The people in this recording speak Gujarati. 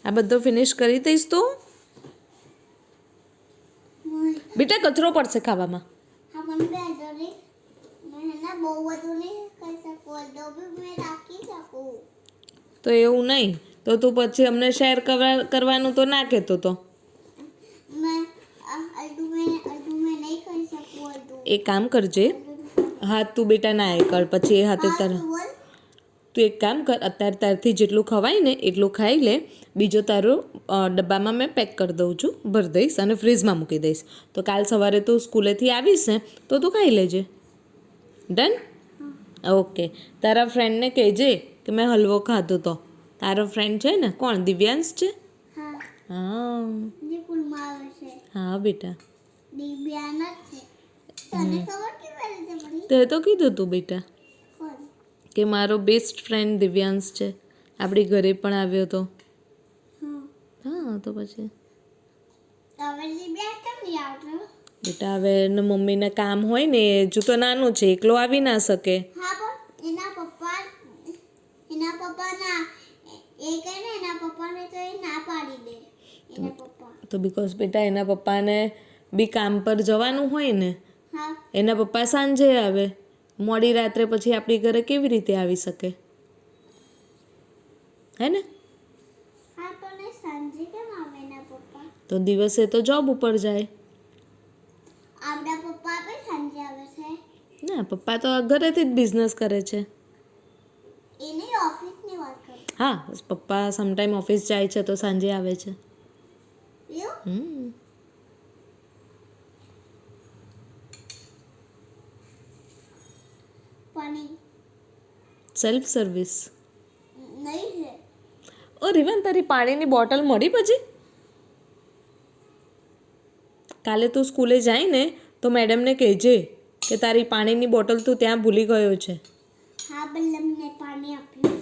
આ બધો ફિનિશ કરી દઈશ તો બેટા કચરો પડશે ખાવામાં. હા મમ્મી બેસોરી મેં ના બહુ બધું નહીં કરી શકું તો બી મેં રાખી શકું. તો એવું નહીં તો તું પછી અમને શેર કરવાનું તો ના કહેતો તો. मैं अल्टू में नहीं कर सकूँ अल्टू. એક કામ કરજે, હાથ તું બેટા ના એ કર, પછી એ હાથે તારે बोल તું એક કામ કર, અત્યારે તારથી જેટલું ખવાય ને એટલું ખાઈ લે, બીજો તારો ડબ્બામાં મેં પેક કરી દઉં છું, ભરી દઈશ અને ફ્રીજમાં મૂકી દઈશ. તો કાલ સવારે તું સ્કૂલેથી આવીશ ને તો તું ખાઈ લેજે. ડન? ઓકે. તારા ફ્રેન્ડને કહેજે કે મેં હલવો ખાધો તો. તારો ફ્રેન્ડ છે ને કોણ, દિવ્યાંશ છે? हाँ હા ये कुल मार से હા બેટા, दिव्याना છે તને ખબર કે વેલે છે મળી તે તો કીધું તું બેટા કોણ કે મારો બેસ્ટ ફ્રેન્ડ દિવ્યાંશ છે, આપણી ઘરે પણ આવ્યો તો. હા હા તો પછી હવે દિવ્યા કેમ નહીં આવતો? બેટા હવે એના મમ્મીને કામ હોય ને, હજુ તો નાનું છે, એકલો આવી ના શકે. હા પણ એના પપ્પા ના એ કહે ને એના પપ્પાને તો એ ના પાડી દે એના પપ્પા. તો બિકોઝ બેટા એના પપ્પાને બી કામ પર જવાનું હોય ને, હા એના પપ્પા સાંજે આવે, મોડી રાત્રે પછી આપણી ઘરે કેવી રીતે આવી શકે, હે ને? હા પણ એ સાંજે કેમ આવે એના પપ્પા? તો દિવસે તો જોબ ઉપર જાય. આપણા પપ્પા પણ સાંજે આવે છે ના, પપ્પા તો ઘરેથી જ બિઝનેસ કરે છે. એની ઓફિસની વાત કરું હા, પપ્પા સમટાઈમ ઓફિસ જાય છે તો સાંજે આવે છે. એવું પાણી સેલ્ફ સર્વિસ. નહીં છે. ઓ રીવન, તારી પાણીની બોટલ મળી પછી? કાલે તું સ્કૂલે જાય ને તો મેડમને કહેજે કે તારી પાણીની બોટલ તું ત્યાં ભૂલી ગયો છે. હા બલ્લમને પાણી આપ્યું.